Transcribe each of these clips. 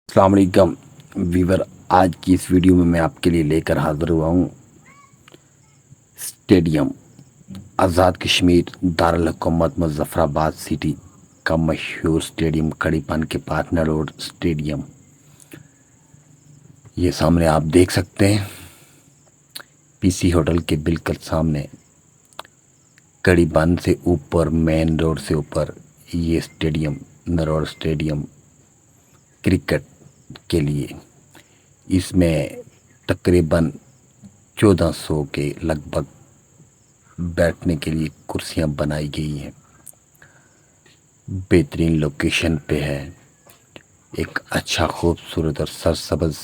السلام علیکم ویور، آج کی اس ویڈیو میں آپ کے لیے لے کر حاضر ہوا ہوں اسٹیڈیم آزاد کشمیر دارالحکومت مظفر آباد سٹی کا مشہور اسٹیڈیم کھڑی پان کے پاس نروڈ اسٹیڈیم۔ یہ سامنے آپ دیکھ سکتے ہیں، پی سی ہوٹل کے بالکل سامنے کڑی بند سے اوپر مین روڈ سے اوپر یہ اسٹیڈیم نروڈ اسٹیڈیم کرکٹ کے لیے، اس میں تقریباً 1400 کے لگ بھگ بیٹھنے کے لیے کرسیاں بنائی گئی ہیں۔ بہترین لوکیشن پہ ہے، ایک اچھا خوبصورت اور سرسبز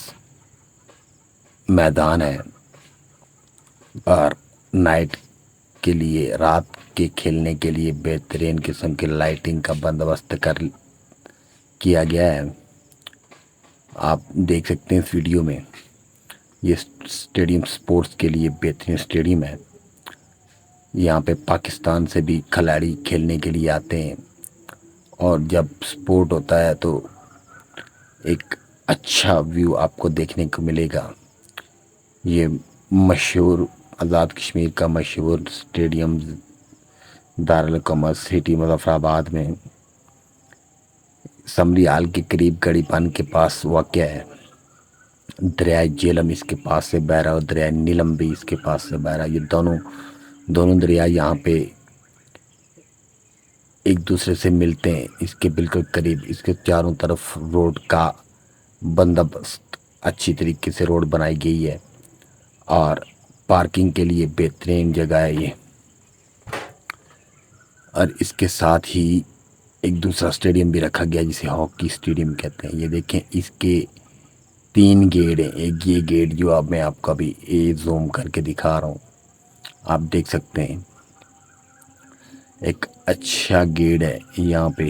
میدان ہے، اور نائٹ کے لیے، رات کے کھیلنے کے لیے بہترین قسم کی لائٹنگ کا بندوبست کیا گیا ہے۔ آپ دیکھ سکتے ہیں اس ویڈیو میں، یہ اسٹیڈیم سپورٹس کے لیے بہترین اسٹیڈیم ہے۔ یہاں پہ پاکستان سے بھی کھلاڑی کھیلنے کے لیے آتے ہیں، اور جب سپورٹ ہوتا ہے تو ایک اچھا ویو آپ کو دیکھنے کو ملے گا۔ یہ مشہور آزاد کشمیر کا مشہور اسٹیڈیم دارالحکومت سٹی مظفر آباد میں اسمبلی ہال کے قریب کڑی پان کے پاس واقع ہے۔ دریائے جیلم اس کے پاس سے بہ رہا اور دریائے نیلم بھی اس کے پاس سے بہ رہا۔ یہ دونوں دریا یہاں پہ ایک دوسرے سے ملتے ہیں، اس کے بالکل قریب۔ اس کے چاروں طرف روڈ کا بندوبست اچھی طریقے سے روڈ بنائی گئی ہے، اور پارکنگ کے لیے بہترین جگہ ہے یہ۔ اور اس کے ساتھ ہی ایک دوسرا اسٹیڈیم بھی رکھا گیا جسے ہاکی اسٹیڈیم کہتے ہیں۔ یہ دیکھیں، اس کے 3 گیٹ ہیں۔ ایک یہ گیٹ جو اب میں آپ کو ابھی زوم کر کے دکھا رہا ہوں، آپ دیکھ سکتے ہیں، ایک اچھا گیٹ ہے یہاں پہ،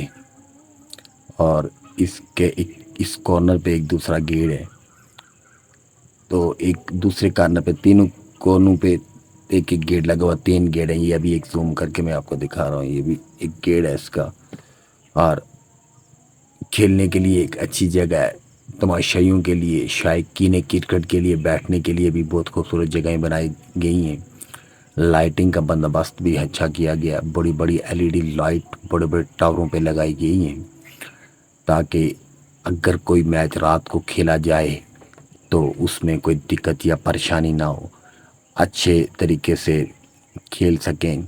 اور اس کارنر پہ ایک دوسرا گیٹ ہے۔ تو ایک دوسرے کارنر پہ، تینوں کونوں پہ ایک گیٹ لگا ہوا، 3 گیٹ ہیں۔ یہ ابھی ایک زوم کر کے میں آپ کو دکھا رہا ہوں، یہ بھی ایک گیٹ ہے اس کا۔ اور کھیلنے کے لیے ایک اچھی جگہ ہے، تماشائیوں کے لیے، شائقین کرکٹ کے لیے بیٹھنے کے لیے بھی بہت خوبصورت جگہیں بنائی گئی ہیں۔ لائٹنگ کا بندوبست بھی اچھا کیا گیا، بڑی بڑی LED لائٹ بڑے بڑے ٹاوروں پہ لگائی گئی ہیں، تاکہ اگر کوئی میچ رات کو کھیلا جائے تو اس میں کوئی دقت یا پریشانی نہ ہو، اچھے طریقے سے کھیل سکیں۔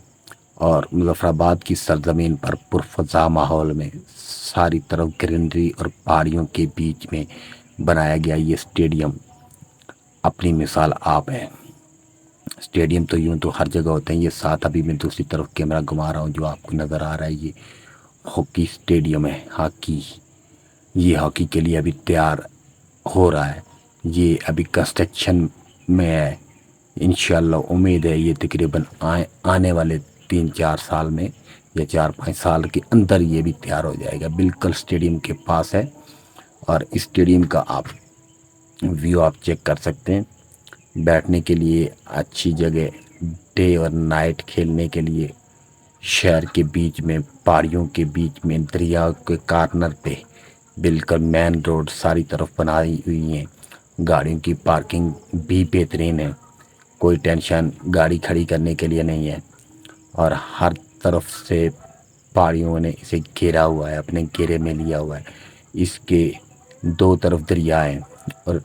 اور مظفر آباد کی سرزمین پر پرفضا ماحول میں ساری طرف گرینری اور پہاڑیوں کے بیچ میں بنایا گیا یہ اسٹیڈیم اپنی مثال آپ ہے۔ اسٹیڈیم تو یوں تو ہر جگہ ہوتے ہیں، یہ ساتھ ابھی میں دوسری طرف کیمرہ گھما رہا ہوں جو آپ کو نظر آ رہا ہے، یہ ہاکی اسٹیڈیم ہے۔ یہ ہاکی کے لیے ابھی تیار ہو رہا ہے، یہ ابھی کنسٹرکشن میں ہے۔ انشاءاللہ امید ہے یہ تقریباً آنے والے 3-4 سال میں یا 4-5 سال کے اندر یہ بھی تیار ہو جائے گا۔ بالکل اسٹیڈیم کے پاس ہے، اور اسٹیڈیم کا ویو آپ چیک کر سکتے ہیں۔ بیٹھنے کے لیے اچھی جگہ، ڈے اور نائٹ کھیلنے کے لیے، شہر کے بیچ میں، پہاڑیوں کے بیچ میں، دریا کے کارنر پہ، بالکل مین روڈ ساری طرف بنائی ہوئی ہیں۔ گاڑیوں کی پارکنگ بھی بہترین ہے، کوئی ٹینشن گاڑی کھڑی کرنے کے لیے نہیں ہے، اور ہر طرف سے پہاڑیوں نے اسے گھیرا ہوا ہے، اپنے گھیرے میں لیا ہوا ہے۔ اس کے 2 طرف دریا ہیں، اور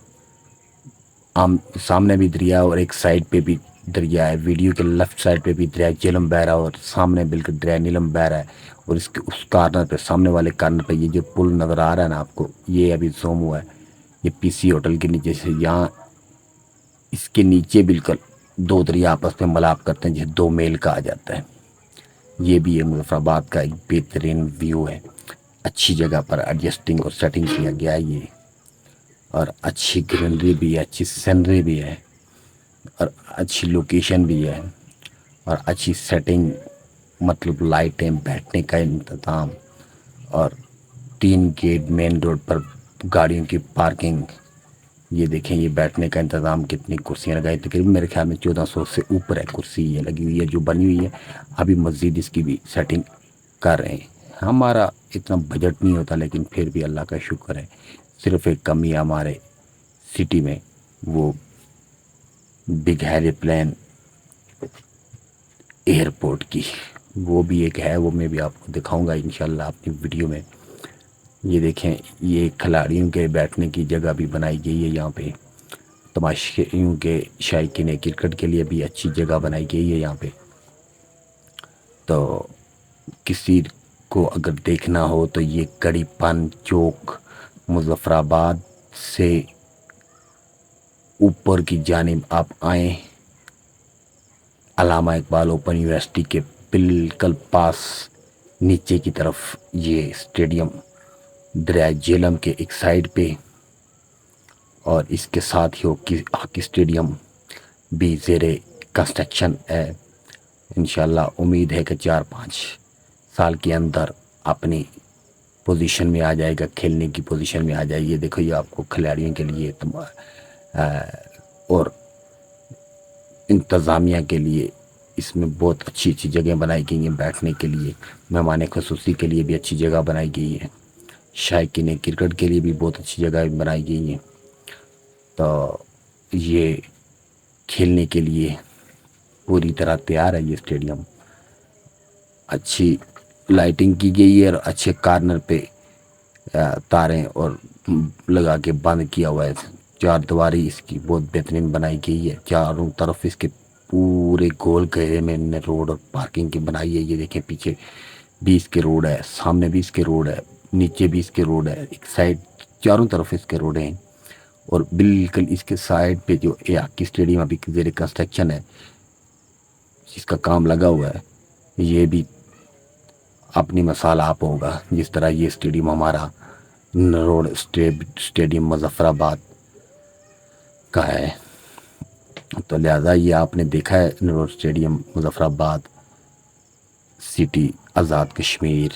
سامنے بھی دریا اور ایک سائڈ پہ بھی دریا ہے۔ ویڈیو کے لیفٹ سائڈ پہ بھی دریا جیلم بہ رہا، اور سامنے بالکل دریا نیلم بہ رہا ہے۔ اور اس کارنر پہ، سامنے والے کارنر پہ، یہ جو پل نظر آ رہا ہے نا آپ کو، یہ ابھی زوم ہوا ہے، یہ پی سی ہوٹل کے نیچے سے، یہاں اس کے نیچے بالکل 2 دریا آپس میں ملاپ کرتے ہیں، جسے 2 میل کہا جاتا ہے۔ یہ بھی ہے مظفر آباد کا ایک بہترین ویو ہے، اچھی جگہ پر ایڈجسٹنگ اور سیٹنگ کیا گیا ہے یہ، اور اچھی گرینری بھی ہے، اچھی سینری بھی ہے، اور اچھی لوکیشن بھی ہے، اور اچھی سیٹنگ، مطلب لائٹیں، بیٹھنے کا انتظام، اور 3 گیٹ مین روڈ پر گاڑیوں کی پارکنگ۔ یہ دیکھیں، یہ بیٹھنے کا انتظام، کتنی کرسیاں لگائی، تقریباً میرے خیال میں 1400 سے اوپر ہے کرسی یہ لگی ہوئی ہے جو بنی ہوئی ہے۔ ابھی مزید اس کی بھی سیٹنگ کر رہے ہیں۔ ہمارا اتنا بجٹ نہیں ہوتا، لیکن پھر بھی اللہ کا شکر ہے، صرف ایک کمی ہے ہمارے سٹی میں، وہ بگ ہیلی پلین ایئرپورٹ کی، وہ بھی ایک ہے، وہ میں بھی آپ کو دکھاؤں گا انشاءاللہ اپنی ویڈیو میں۔ یہ دیکھیں، یہ کھلاڑیوں کے بیٹھنے کی جگہ بھی بنائی گئی ہے یہاں پہ، تماشائیوں کے شائقین کرکٹ کے لیے بھی اچھی جگہ بنائی گئی ہے یہاں پہ۔ تو کسی کو اگر دیکھنا ہو تو یہ کڑی پن چوک مظفر آباد سے اوپر کی جانب آپ آئیں، علامہ اقبال اوپن یونیورسٹی کے بالکل پاس نیچے کی طرف یہ اسٹیڈیم دریائے جہلم کے ایک سائڈ پہ، اور اس کے ساتھ ہی ہاکی اسٹیڈیم بھی زیر کنسٹرکشن ہے۔ انشاءاللہ امید ہے کہ 4-5 سال کے اندر اپنی پوزیشن میں آ جائے گا، کھیلنے کی پوزیشن میں آ جائے۔ یہ دیکھو، یہ آپ کو کھلاڑیوں کے لیے اور انتظامیہ کے لیے اس میں بہت اچھی اچھی جگہیں بنائی گئی ہیں بیٹھنے کے لیے، مہمان خصوصی کے لیے بھی اچھی جگہ بنائی گئی ہے، شائقین کرکٹ کے لیے بھی بہت اچھی جگہ بنائی گئی ہیں۔ تو یہ کھیلنے کے لیے پوری طرح تیار ہے یہ اسٹیڈیم، اچھی لائٹنگ کی گئی ہے اور اچھے کارنر پہ تاریں اور لگا کے بند کیا ہوا ہے۔ چار دیواری اس کی بہت بہترین بنائی گئی ہے، چاروں طرف اس کے پورے گول گھیرے میں ان نے روڈ اور پارکنگ کی بنائی ہے۔ یہ دیکھیں، پیچھے بھی اس کے روڈ ہے، سامنے بھی اس کے روڈ ہے، نیچے بھی اس کے روڈ ہے، ایک سائڈ چاروں طرف اس کے روڈ ہیں، اور بالکل اس کے سائڈ پہ جو ہاکی اسٹیڈیم ابھی زیر کنسٹرکشن ہے، جس کا کام لگا ہوا ہے، یہ بھی اپنی مثال آپ ہوگا جس طرح یہ اسٹیڈیم ہمارا روڈ اسٹیڈیم مظفر آباد کا ہے۔ تو لہذا یہ آپ نے دیکھا ہے روڈ اسٹیڈیم مظفر آباد سٹی، آزاد کشمیر،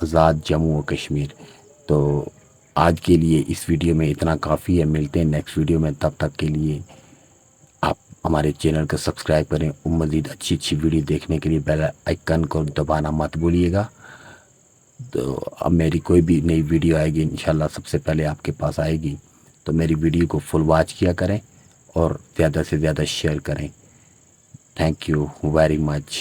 آزاد جموں و کشمیر۔ تو آج کے لیے اس ویڈیو میں اتنا کافی ہے، ملتے ہیں نیکسٹ ویڈیو میں، تب تک کے لیے آپ ہمارے چینل کو سبسکرائب کریں، اور مزید اچھی اچھی ویڈیو دیکھنے کے لیے بیل آئیکن کو دبانا مت بھولیے گا۔ تو اب میری کوئی بھی نئی ویڈیو آئے گی انشاءاللہ سب سے پہلے آپ کے پاس آئے گی، تو میری ویڈیو کو فل واچ کیا کریں اور زیادہ سے زیادہ شیئر کریں۔ Thank you very much.